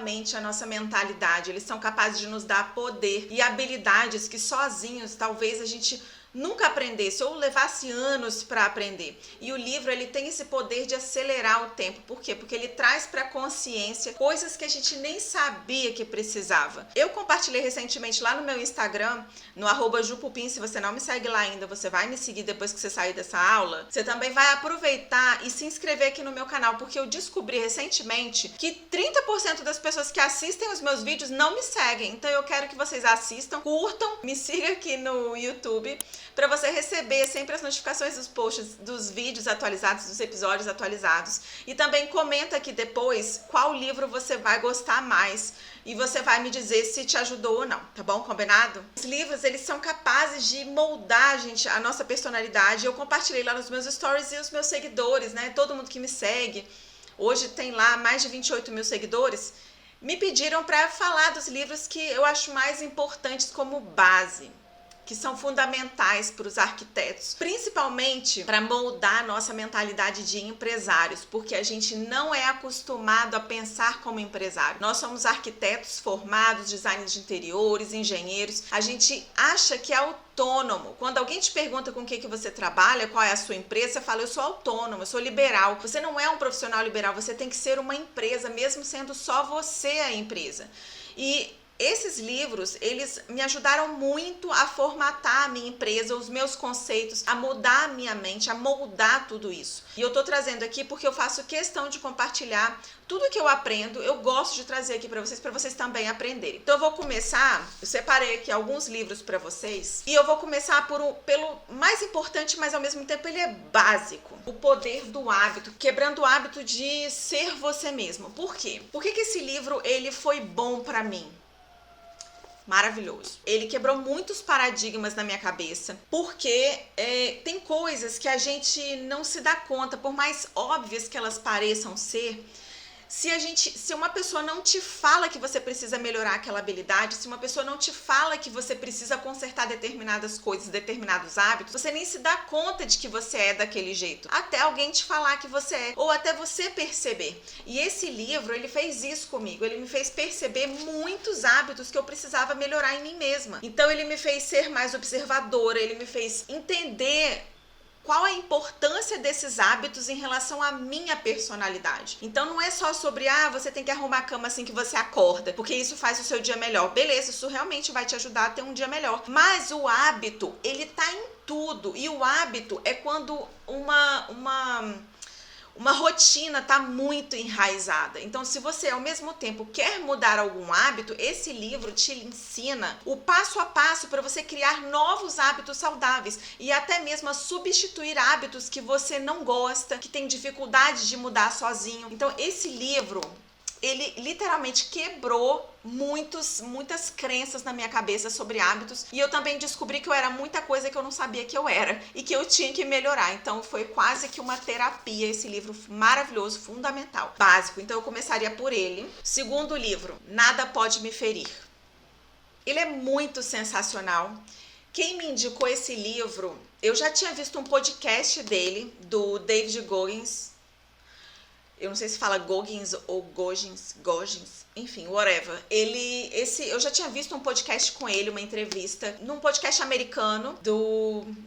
mente, a nossa mentalidade. Eles são capazes de nos dar poder e habilidades que sozinhos talvez a gente nunca aprendesse ou levasse anos para aprender. E o livro, ele tem esse poder de acelerar o tempo. Por quê? Porque ele traz para a consciência coisas que a gente nem sabia que precisava. Eu compartilhei recentemente lá no meu Instagram, no @jupupim. Se você não me segue lá ainda, você vai me seguir depois que você sair dessa aula. Você também vai aproveitar e se inscrever aqui no meu canal, porque eu descobri recentemente que 30% das pessoas que assistem os meus vídeos não me seguem. Então eu quero que vocês assistam, curtam, me sigam aqui no YouTube, para você receber sempre as notificações dos posts, dos vídeos atualizados, dos episódios atualizados. E também comenta aqui depois qual livro você vai gostar mais e você vai me dizer se te ajudou ou não, tá bom? Combinado? Os livros, eles são capazes de moldar, gente, a nossa personalidade. Eu compartilhei lá nos meus stories e os meus seguidores, né? Todo mundo que me segue. Hoje tem lá mais de 28 mil seguidores. Me pediram para falar dos livros que eu acho mais importantes como base, que são fundamentais para os arquitetos, principalmente para moldar a nossa mentalidade de empresários, porque a gente não é acostumado a pensar como empresário. Nós somos arquitetos formados, designers de interiores, engenheiros. A gente acha que é autônomo. Quando alguém te pergunta com o que você trabalha, qual é a sua empresa, você fala: eu sou autônomo, eu sou liberal. Você não é um profissional liberal, você tem que ser uma empresa, mesmo sendo só você a empresa. E esses livros, eles me ajudaram muito a formatar a minha empresa, os meus conceitos, a mudar a minha mente, a moldar tudo isso. E eu tô trazendo aqui porque eu faço questão de compartilhar tudo que eu aprendo. Eu gosto de trazer aqui para vocês também aprenderem. Então eu vou começar, eu separei aqui alguns livros para vocês, e eu vou começar pelo mais importante, mas ao mesmo tempo ele é básico. O Poder do Hábito, quebrando o hábito de ser você mesmo. Por quê? Por que esse livro ele foi bom para mim? Maravilhoso. Ele quebrou muitos paradigmas na minha cabeça, porque tem coisas que a gente não se dá conta, por mais óbvias que elas pareçam ser. Se uma pessoa não te fala que você precisa melhorar aquela habilidade, se uma pessoa não te fala que você precisa consertar determinadas coisas, determinados hábitos, você nem se dá conta de que você é daquele jeito, até alguém te falar que você é, ou até você perceber. E esse livro, ele fez isso comigo, ele me fez perceber muitos hábitos que eu precisava melhorar em mim mesma. Então ele me fez ser mais observadora, ele me fez entender qual a importância desses hábitos em relação à minha personalidade. Então não é só sobre, você tem que arrumar a cama assim que você acorda, porque isso faz o seu dia melhor. Beleza, isso realmente vai te ajudar a ter um dia melhor. Mas o hábito, ele tá em tudo. E o hábito é quando uma rotina está muito enraizada. Então, se você ao mesmo tempo quer mudar algum hábito, esse livro te ensina o passo a passo para você criar novos hábitos saudáveis e até mesmo a substituir hábitos que você não gosta, que tem dificuldade de mudar sozinho. Então, esse livro, ele literalmente quebrou muitas crenças na minha cabeça sobre hábitos, e eu também descobri que eu era muita coisa que eu não sabia que eu era e que eu tinha que melhorar. Então foi quase que uma terapia esse livro maravilhoso, fundamental, básico. Então eu começaria por ele. Segundo livro, Nada Pode Me Ferir. Ele é muito sensacional. Quem me indicou esse livro, eu já tinha visto um podcast dele, do David Goggins. Eu não sei se fala Goggins ou Goggins, enfim, whatever. Eu já tinha visto um podcast com ele, uma entrevista, num podcast americano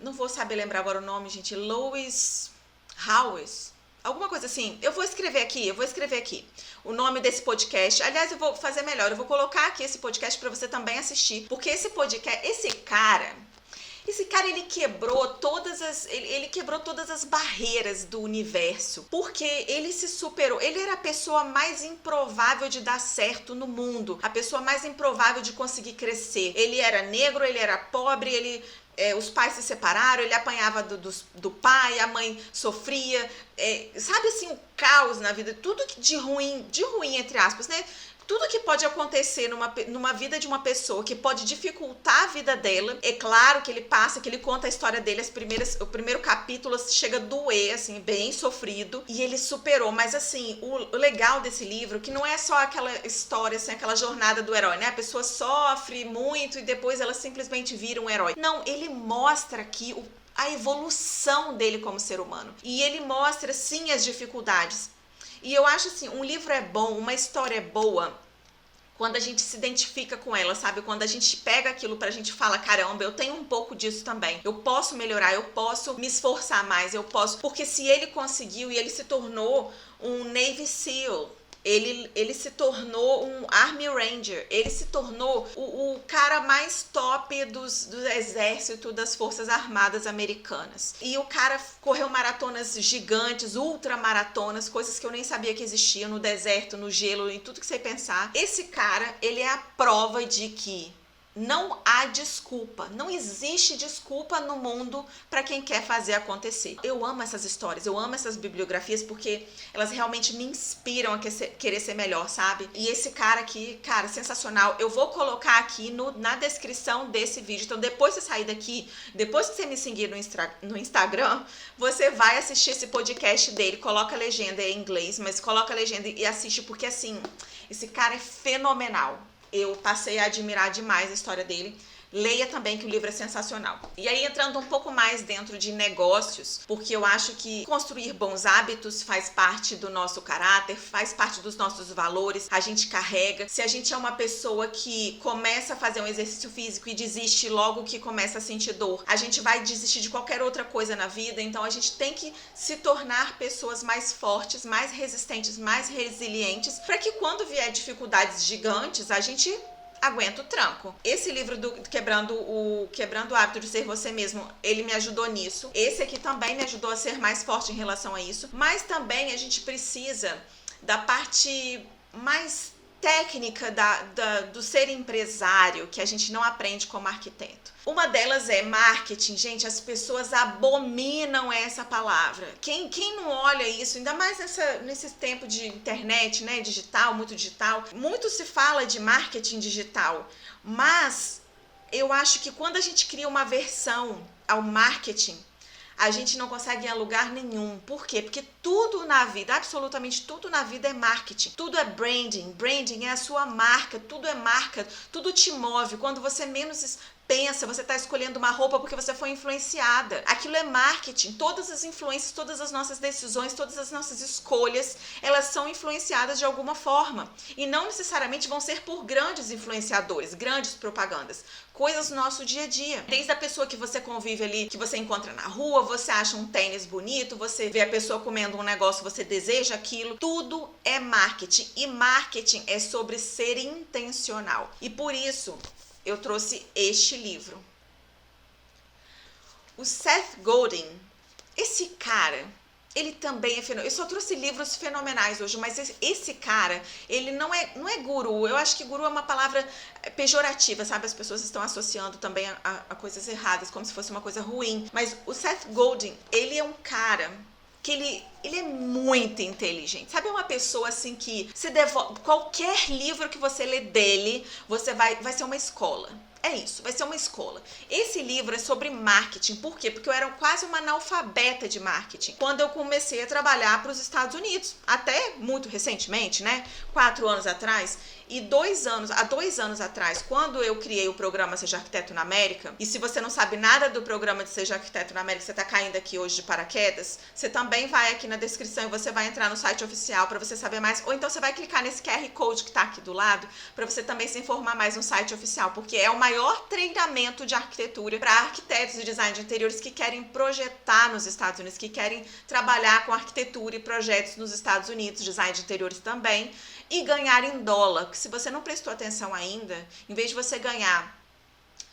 não vou saber lembrar agora o nome, gente, Lewis Howes, alguma coisa assim. Eu vou escrever aqui o nome desse podcast. Aliás, eu vou fazer melhor, eu vou colocar aqui esse podcast para você também assistir, porque esse cara, ele quebrou todas as barreiras do universo, porque ele se superou. Ele era a pessoa mais improvável de dar certo no mundo, a pessoa mais improvável de conseguir crescer. Ele era negro, ele era pobre, os pais se separaram, ele apanhava do pai, a mãe sofria, sabe assim, o caos na vida, tudo de ruim entre aspas, né? Tudo que pode acontecer numa vida de uma pessoa, que pode dificultar a vida dela. É claro que ele conta a história dele, o primeiro capítulo chega a doer, assim, bem sofrido, e ele superou. Mas assim, o legal desse livro, que não é só aquela história, assim, aquela jornada do herói, né? A pessoa sofre muito e depois ela simplesmente vira um herói. Não, ele mostra aqui a evolução dele como ser humano. E ele mostra, sim, as dificuldades. E eu acho assim, um livro é bom, uma história é boa quando a gente se identifica com ela, sabe? Quando a gente pega aquilo pra gente fala, caramba, eu tenho um pouco disso também. Eu posso melhorar, eu posso me esforçar mais, eu posso... Porque se ele conseguiu e ele se tornou um Navy SEAL, ele se tornou um Army Ranger, ele se tornou o cara mais top do exército, das forças armadas americanas. E o cara correu maratonas gigantes, ultramaratonas, coisas que eu nem sabia que existiam no deserto, no gelo, em tudo que você pensar. Esse cara, ele é a prova de que não há desculpa, não existe desculpa no mundo para quem quer fazer acontecer. Eu amo essas histórias, eu amo essas bibliografias porque elas realmente me inspiram a querer ser melhor, sabe? E esse cara aqui, cara, sensacional. Eu vou colocar aqui na descrição desse vídeo. Então depois que você sair daqui, depois que você me seguir no Instagram, você vai assistir esse podcast dele. Coloca a legenda em inglês, mas coloca a legenda e assiste porque assim, esse cara é fenomenal. Eu passei a admirar demais a história dele. Leia também, que o livro é sensacional. E aí, entrando um pouco mais dentro de negócios, porque eu acho que construir bons hábitos faz parte do nosso caráter, faz parte dos nossos valores, a gente carrega. Se a gente é uma pessoa que começa a fazer um exercício físico e desiste logo que começa a sentir dor, a gente vai desistir de qualquer outra coisa na vida. Então, a gente tem que se tornar pessoas mais fortes, mais resistentes, mais resilientes, para que quando vier dificuldades gigantes, a gente aguenta o tranco. Esse livro do Quebrando o Hábito de Ser Você Mesmo, ele me ajudou nisso. Esse aqui também me ajudou a ser mais forte em relação a isso. Mas também a gente precisa da parte mais técnica do ser empresário, que a gente não aprende como arquiteto. Uma delas é marketing. Gente, as pessoas abominam essa palavra. Quem não olha isso, ainda mais nesse tempo de internet, né, digital, muito se fala de marketing digital, mas eu acho que quando a gente cria uma aversão ao marketing, a gente não consegue ir a lugar nenhum. Por quê? Porque tudo na vida, absolutamente tudo na vida é marketing. Tudo é branding. Branding é a sua marca. Tudo é marca. Tudo te move. Quando você menos pensa, você está escolhendo uma roupa porque você foi influenciada. Aquilo é marketing. Todas as influências, todas as nossas decisões, todas as nossas escolhas, elas são influenciadas de alguma forma. E não necessariamente vão ser por grandes influenciadores, grandes propagandas. Coisas do nosso dia a dia. Desde a pessoa que você convive ali, que você encontra na rua, você acha um tênis bonito, você vê a pessoa comendo um negócio, você deseja aquilo. Tudo é marketing. E marketing é sobre ser intencional. E por isso, eu trouxe este livro. O Seth Godin, esse cara, ele também é fenomenal. Eu só trouxe livros fenomenais hoje, mas esse cara, ele não é guru. Eu acho que guru é uma palavra pejorativa, sabe? As pessoas estão associando também a coisas erradas, como se fosse uma coisa ruim. Mas o Seth Godin, ele é um cara que ele é muito inteligente. Sabe, uma pessoa assim que se devolve, qualquer livro que você lê dele, você vai ser uma escola. É isso, vai ser uma escola. Esse livro é sobre marketing. Por quê? Porque eu era quase uma analfabeta de marketing quando eu comecei a trabalhar para os Estados Unidos. Até muito recentemente, né? 4 anos atrás. E há 2 anos atrás, quando eu criei o programa Seja Arquiteto na América, e se você não sabe nada do programa de Seja Arquiteto na América, você está caindo aqui hoje de paraquedas, você também vai aqui na descrição e você vai entrar no site oficial para você saber mais, ou então você vai clicar nesse QR Code que está aqui do lado, para você também se informar mais no site oficial, porque é o maior treinamento de arquitetura para arquitetos e design de interiores que querem projetar nos Estados Unidos, que querem trabalhar com arquitetura e projetos nos Estados Unidos, design de interiores também, e ganhar em dólar. Porque se você não prestou atenção ainda, em vez de você ganhar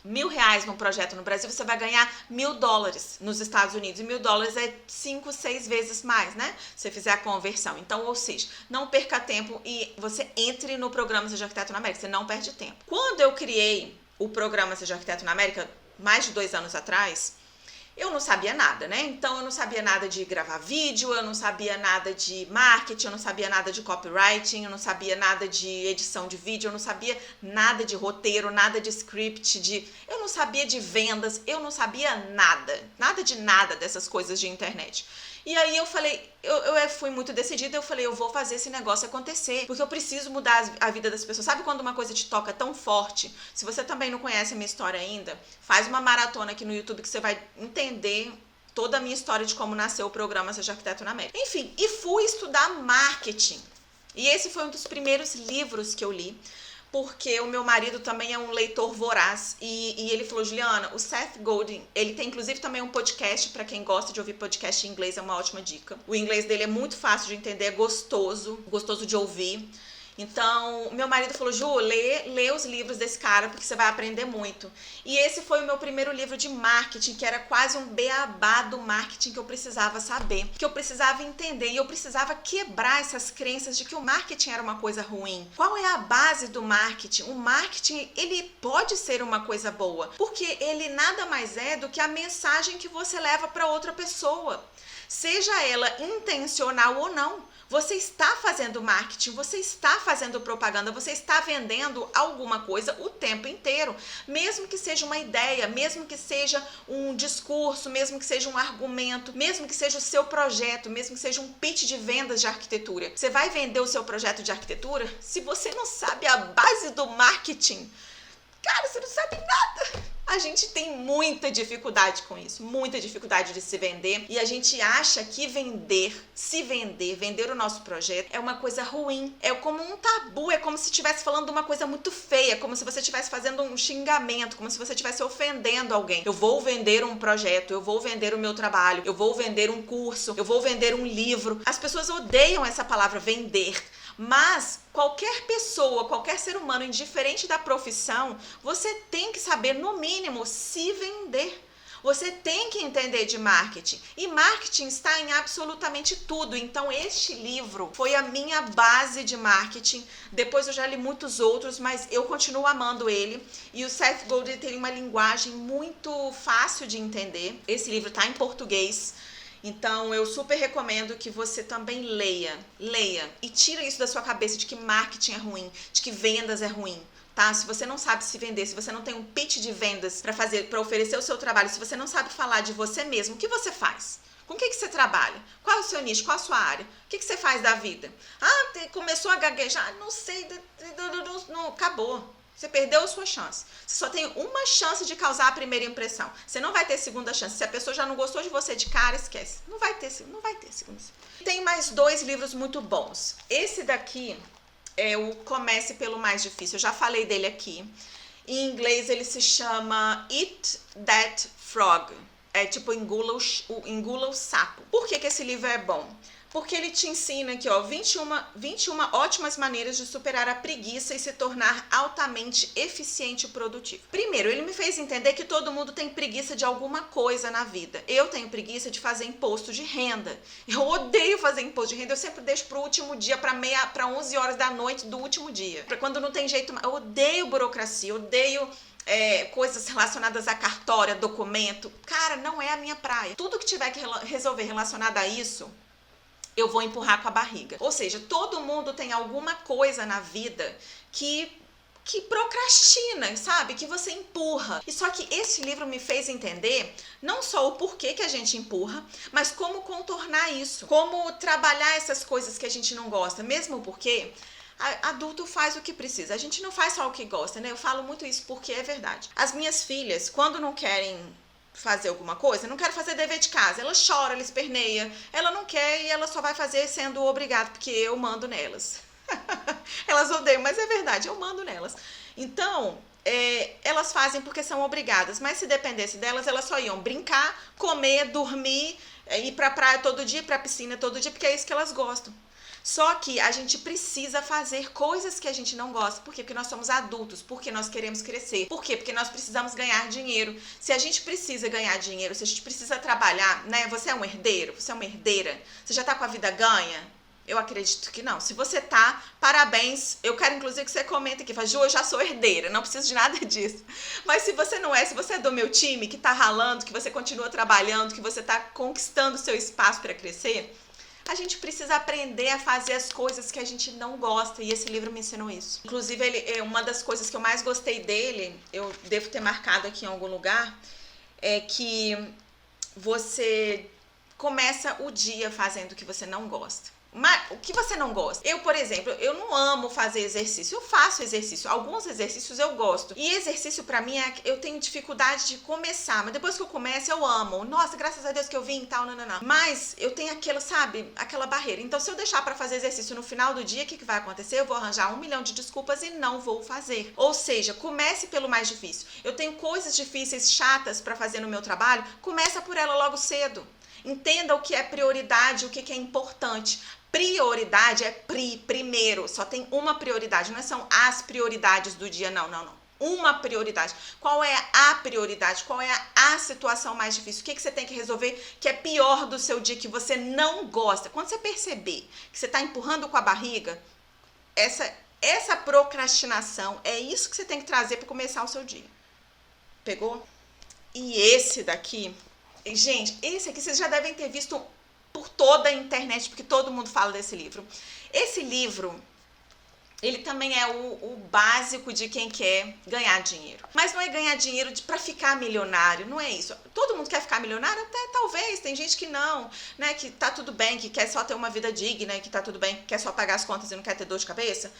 R$1.000 num projeto no Brasil, você vai ganhar $1.000 nos Estados Unidos. E $1.000 é 5, 6 vezes mais, né? Se você fizer a conversão. Então, ou seja, não perca tempo e você entre no programa Seja Arquiteto na América. Você não perde tempo. Quando eu criei o programa Seja Arquiteto na América, mais de 2 anos atrás, eu não sabia nada, né? Então, eu não sabia nada de gravar vídeo, eu não sabia nada de marketing, eu não sabia nada de copywriting, eu não sabia nada de edição de vídeo, eu não sabia nada de roteiro, nada de script, eu não sabia de vendas, eu não sabia nada de nada dessas coisas de internet. E aí eu falei, eu fui muito decidida, eu falei, eu vou fazer esse negócio acontecer, porque eu preciso mudar a vida das pessoas. Sabe quando uma coisa te toca tão forte? Se você também não conhece a minha história ainda, faz uma maratona aqui no YouTube que você vai entender toda a minha história de como nasceu o programa Seja Arquiteto na América. Enfim, e fui estudar marketing. E esse foi um dos primeiros livros que eu li, porque o meu marido também é um leitor voraz e ele falou, Juliana, o Seth Godin, ele tem inclusive também um podcast, para quem gosta de ouvir podcast em inglês, é uma ótima dica. O inglês dele é muito fácil de entender, é gostoso de ouvir. Então, meu marido falou, Ju, lê os livros desse cara, porque você vai aprender muito. E esse foi o meu primeiro livro de marketing, que era quase um beabá do marketing que eu precisava saber, que eu precisava entender, e eu precisava quebrar essas crenças de que o marketing era uma coisa ruim. Qual é a base do marketing? O marketing, ele pode ser uma coisa boa, porque ele nada mais é do que a mensagem que você leva para outra pessoa. Seja ela intencional ou não. Você está fazendo marketing, você está fazendo propaganda, você está vendendo alguma coisa o tempo inteiro. Mesmo que seja uma ideia, mesmo que seja um discurso, mesmo que seja um argumento, mesmo que seja o seu projeto, mesmo que seja um pitch de vendas de arquitetura. Você vai vender o seu projeto de arquitetura? Se você não sabe a base do marketing, cara, você não sabe nada. A gente tem muita dificuldade com isso, muita dificuldade de se vender, e a gente acha que vender o nosso projeto é uma coisa ruim, é como um tabu, é como se estivesse falando uma coisa muito feia, como se você estivesse fazendo um xingamento, como se você estivesse ofendendo alguém. Eu vou vender um projeto, eu vou vender o meu trabalho, eu vou vender um curso, eu vou vender um livro. As pessoas odeiam essa palavra vender. Mas qualquer pessoa, qualquer ser humano, indiferente da profissão, você tem que saber, no mínimo, se vender. Você tem que entender de marketing. E marketing está em absolutamente tudo. Então, este livro foi a minha base de marketing. Depois eu já li muitos outros, mas eu continuo amando ele. E o Seth Godin tem uma linguagem muito fácil de entender. Esse livro está em português. Então, eu super recomendo que você também leia e tira isso da sua cabeça de que marketing é ruim, de que vendas é ruim, tá? Se você não sabe se vender, se você não tem um pitch de vendas para oferecer o seu trabalho, se você não sabe falar de você mesmo, o que você faz? Com o que você trabalha? Qual é o seu nicho? Qual a sua área? O que você faz da vida? Começou a gaguejar? Não sei, não, acabou. Você perdeu a sua chance. Você só tem uma chance de causar a primeira impressão. Você não vai ter segunda chance. Se a pessoa já não gostou de você de cara, esquece. Não vai ter segunda chance. Tem mais 2 livros muito bons. Esse daqui é o Comece pelo Mais Difícil. Eu já falei dele aqui. Em inglês ele se chama Eat That Frog. É tipo engula o sapo. Por que esse livro é bom? Porque ele te ensina aqui, 21 ótimas maneiras de superar a preguiça e se tornar altamente eficiente e produtivo. Primeiro, ele me fez entender que todo mundo tem preguiça de alguma coisa na vida. Eu tenho preguiça de fazer imposto de renda. Eu odeio fazer imposto de renda, eu sempre deixo para o último dia, para 11 horas da noite do último dia. Para quando não tem jeito, eu odeio burocracia, odeio coisas relacionadas a cartório, a documento. Cara, não é a minha praia. Tudo que tiver que resolver relacionado a isso, eu vou empurrar com a barriga. Ou seja, todo mundo tem alguma coisa na vida que procrastina, sabe? Que você empurra. E só que esse livro me fez entender não só o porquê que a gente empurra, mas como contornar isso. Como trabalhar essas coisas que a gente não gosta. Mesmo porque adulto faz o que precisa. A gente não faz só o que gosta, né? Eu falo muito isso porque é verdade. As minhas filhas, quando não querem fazer alguma coisa, não quero fazer dever de casa, ela chora, ela esperneia, ela não quer e ela só vai fazer sendo obrigada, porque eu mando nelas. Elas odeiam, mas é verdade, eu mando nelas. Então, elas fazem porque são obrigadas, mas se dependesse delas, elas só iam brincar, comer, dormir, ir pra praia todo dia, pra piscina todo dia, porque é isso que elas gostam. Só que a gente precisa fazer coisas que a gente não gosta. Por quê? Porque nós somos adultos. Porque nós queremos crescer. Por quê? Porque nós precisamos ganhar dinheiro. Se a gente precisa ganhar dinheiro, se a gente precisa trabalhar, né? Você é um herdeiro? Você é uma herdeira? Você já tá com a vida ganha? Eu acredito que não. Se você tá, parabéns. Eu quero inclusive que você comente aqui. Fala, Ju, eu já sou herdeira. Não preciso de nada disso. Mas se você não é, se você é do meu time, que tá ralando, que você continua trabalhando, que você tá conquistando o seu espaço para crescer, a gente precisa aprender a fazer as coisas que a gente não gosta, e esse livro me ensinou isso. Inclusive, uma das coisas que eu mais gostei dele, eu devo ter marcado aqui em algum lugar, é que você começa o dia fazendo o que você não gosta. O que você não gosta? Eu, por exemplo, eu não amo fazer exercício. Eu faço exercício. Alguns exercícios eu gosto. E exercício pra mim eu tenho dificuldade de começar. Mas depois que eu começo, eu amo. Nossa, graças a Deus que eu vim e tal, não. Mas eu tenho aquilo, sabe? Aquela barreira. Então, se eu deixar pra fazer exercício no final do dia, o que vai acontecer? Eu vou arranjar 1 milhão de desculpas e não vou fazer. Ou seja, comece pelo mais difícil. Eu tenho coisas difíceis, chatas pra fazer no meu trabalho. Começa por ela logo cedo. Entenda o que é prioridade, o que é importante. Prioridade é primeiro, só tem uma prioridade, não são as prioridades do dia, não. Uma prioridade. Qual é a prioridade? Qual é a situação mais difícil? O que você tem que resolver que é pior do seu dia, que você não gosta? Quando você perceber que você está empurrando com a barriga, essa procrastinação, é isso que você tem que trazer para começar o seu dia. Pegou? E esse daqui, gente, esse aqui vocês já devem ter visto por toda a internet, porque todo mundo fala desse livro. Esse livro, ele também é o básico de quem quer ganhar dinheiro. Mas não é ganhar dinheiro para ficar milionário, não é isso. Todo mundo quer ficar milionário? Até talvez, tem gente que não, né? Que tá tudo bem, que quer só ter uma vida digna, que tá tudo bem, que quer só pagar as contas e não quer ter dor de cabeça.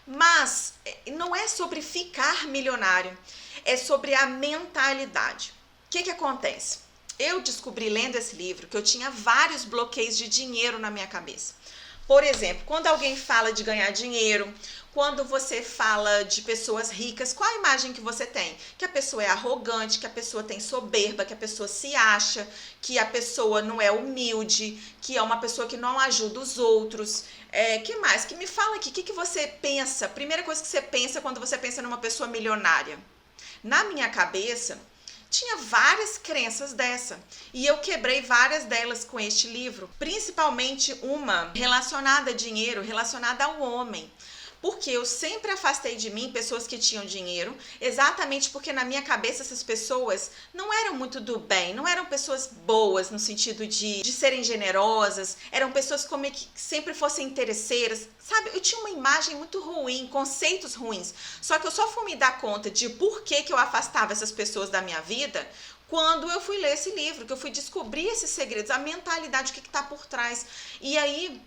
Mas não é sobre ficar milionário, é sobre a mentalidade. O que acontece? Eu descobri lendo esse livro que eu tinha vários bloqueios de dinheiro na minha cabeça. Por exemplo, quando alguém fala de ganhar dinheiro, quando você fala de pessoas ricas, qual a imagem que você tem? Que a pessoa é arrogante, que a pessoa tem soberba, que a pessoa se acha, que a pessoa não é humilde, que é uma pessoa que não ajuda os outros. Que mais? Que me fala aqui, o que você pensa? Primeira coisa que você pensa quando você pensa numa pessoa milionária. Na minha cabeça, tinha várias crenças dessa. E eu quebrei várias delas com este livro. Principalmente uma relacionada a dinheiro, relacionada ao homem. Porque eu sempre afastei de mim pessoas que tinham dinheiro, exatamente porque na minha cabeça essas pessoas não eram muito do bem, não eram pessoas boas no sentido de serem generosas, eram pessoas como que sempre fossem interesseiras, sabe? Eu tinha uma imagem muito ruim, conceitos ruins, só que eu só fui me dar conta de por que eu afastava essas pessoas da minha vida quando eu fui ler esse livro, que eu fui descobrir esses segredos, a mentalidade, o que está por trás. E aí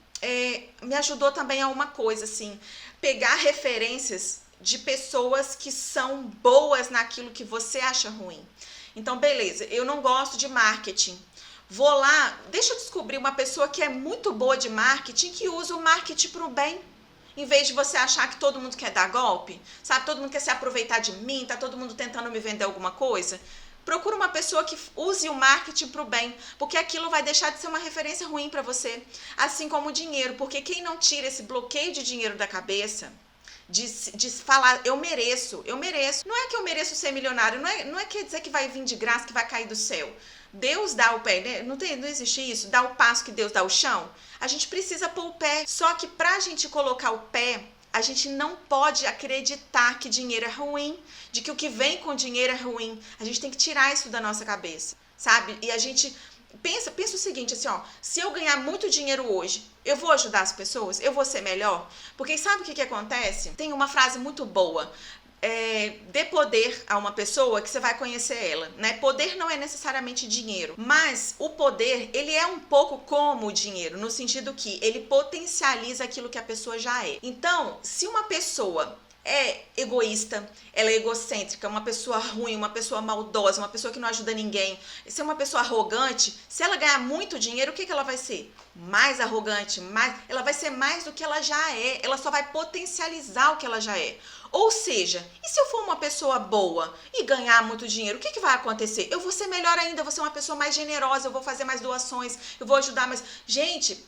me ajudou também a uma coisa, assim, pegar referências de pessoas que são boas naquilo que você acha ruim. Então, beleza, eu não gosto de marketing. Vou lá, deixa eu descobrir uma pessoa que é muito boa de marketing, que usa o marketing para o bem. Em vez de você achar que todo mundo quer dar golpe, sabe? Todo mundo quer se aproveitar de mim, tá todo mundo tentando me vender alguma coisa. Procura uma pessoa que use o marketing para o bem, porque aquilo vai deixar de ser uma referência ruim para você. Assim como o dinheiro, porque quem não tira esse bloqueio de dinheiro da cabeça, de falar, eu mereço. Não é que eu mereço ser milionário, não é quer dizer que vai vir de graça, que vai cair do céu. Deus dá o pé, né? Não existe isso, dá o passo que Deus dá o chão. A gente precisa pôr o pé, só que pra gente colocar o pé, a gente não pode acreditar que dinheiro é ruim, de que o que vem com dinheiro é ruim. A gente tem que tirar isso da nossa cabeça, sabe? E a gente pensa o seguinte, assim, ó, se eu ganhar muito dinheiro hoje, eu vou ajudar as pessoas? Eu vou ser melhor? Porque sabe o que acontece? Tem uma frase muito boa. Dê poder a uma pessoa que você vai conhecer ela, né? Poder não é necessariamente dinheiro, mas o poder, ele é um pouco como o dinheiro, no sentido que ele potencializa aquilo que a pessoa já é. Então, se uma pessoa é egoísta, ela é egocêntrica, uma pessoa ruim, uma pessoa maldosa, uma pessoa que não ajuda ninguém, se é uma pessoa arrogante, se ela ganhar muito dinheiro, o que ela vai ser? Mais arrogante, ela vai ser mais do que ela já é, ela só vai potencializar o que ela já é. Ou seja, e se eu for uma pessoa boa e ganhar muito dinheiro, o que vai acontecer? Eu vou ser melhor ainda, eu vou ser uma pessoa mais generosa, eu vou fazer mais doações, eu vou ajudar mais. Gente,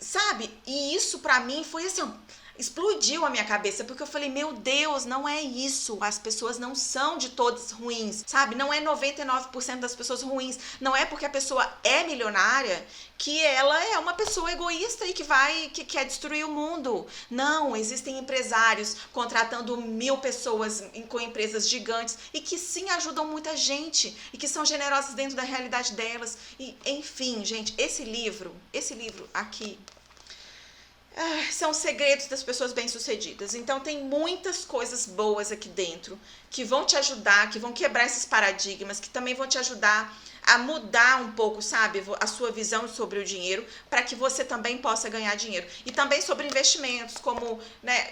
sabe? E isso pra mim foi assim, explodiu a minha cabeça, porque eu falei, meu Deus, não é isso, as pessoas não são de todas ruins, sabe? Não é 99% das pessoas ruins, não é porque a pessoa é milionária que ela é uma pessoa egoísta e que quer destruir o mundo. Não, existem empresários contratando 1000 pessoas com empresas gigantes e que sim ajudam muita gente e que são generosas dentro da realidade delas. E, enfim, gente, esse livro aqui, são segredos das pessoas bem-sucedidas. Então tem muitas coisas boas aqui dentro que vão te ajudar, que vão quebrar esses paradigmas, que também vão te ajudar a mudar um pouco, sabe, a sua visão sobre o dinheiro, para que você também possa ganhar dinheiro. E também sobre investimentos, como, né,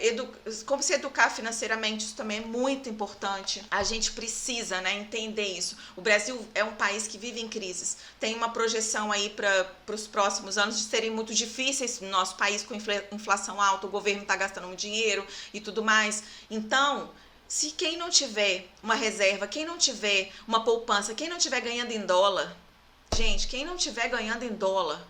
como se educar financeiramente, isso também é muito importante. A gente precisa, né, entender isso. O Brasil é um país que vive em crises. Tem uma projeção aí para os próximos anos de serem muito difíceis no nosso país, com inflação alta, o governo está gastando muito dinheiro e tudo mais. Então, se quem não tiver uma reserva, quem não tiver uma poupança, quem não tiver ganhando em dólar, gente, quem não tiver ganhando em dólar,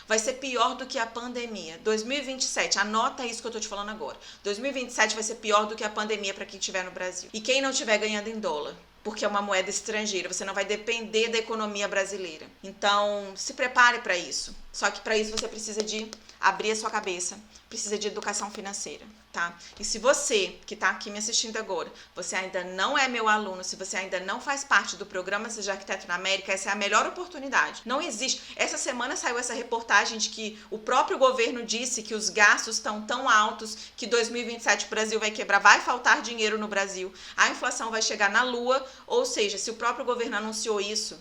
vai ser pior do que a pandemia. 2027, anota isso que eu tô te falando agora. 2027 vai ser pior do que a pandemia para quem estiver no Brasil. E quem não tiver ganhando em dólar, porque é uma moeda estrangeira, você não vai depender da economia brasileira. Então, se prepare para isso. Só que para isso você precisa de abrir a sua cabeça, precisa de educação financeira, tá? E se você, que tá aqui me assistindo agora, você ainda não é meu aluno, se você ainda não faz parte do programa Seja Arquiteto na América, essa é a melhor oportunidade. Não existe. Essa semana saiu essa reportagem de que o próprio governo disse que os gastos estão tão altos que 2027 o Brasil vai quebrar, vai faltar dinheiro no Brasil, a inflação vai chegar na lua, ou seja, se o próprio governo anunciou isso,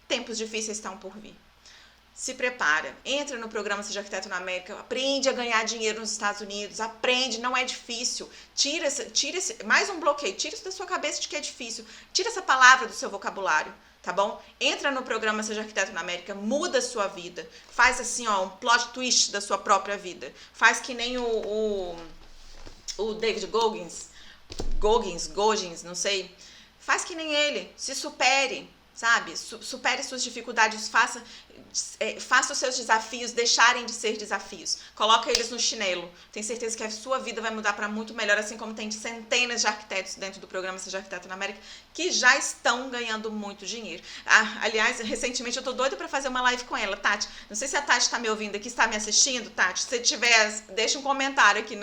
tempos difíceis estão por vir. Se prepara, entra no programa Seja Arquiteto na América, aprende a ganhar dinheiro nos Estados Unidos, aprende, não é difícil, tira esse, mais um bloqueio, tira isso da sua cabeça de que é difícil, tira essa palavra do seu vocabulário, tá bom? Entra no programa Seja Arquiteto na América, muda a sua vida, faz assim, ó, um plot twist da sua própria vida, faz que nem o David Goggins, não sei, faz que nem ele, se supere, sabe? Supere suas dificuldades, faça os seus desafios deixarem de ser desafios. Coloca eles no chinelo. Tenho certeza que a sua vida vai mudar para muito melhor, assim como tem centenas de arquitetos dentro do programa Seja Arquiteto na América que já estão ganhando muito dinheiro. Aliás, recentemente eu tô doida para fazer uma live com ela, Tati. Não sei se a Tati está me ouvindo aqui, está me assistindo, Tati. Se tiver, deixa um comentário aqui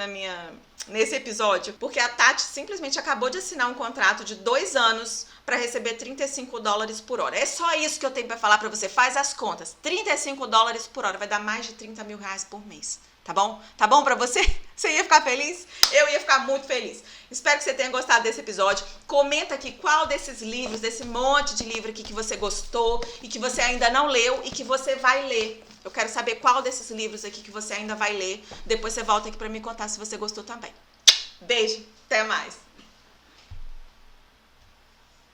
nesse episódio, porque a Tati simplesmente acabou de assinar um contrato de 2 anos para receber $35 por hora. É só isso que eu tenho para falar para você. Faz as contas. $35 por hora vai dar mais de R$30 mil por mês. Tá bom? Tá bom pra você? Você ia ficar feliz? Eu ia ficar muito feliz. Espero que você tenha gostado desse episódio. Comenta aqui qual desses livros, desse monte de livro aqui que você gostou e que você ainda não leu e que você vai ler. Eu quero saber qual desses livros aqui que você ainda vai ler. Depois você volta aqui pra me contar se você gostou também. Beijo, até mais!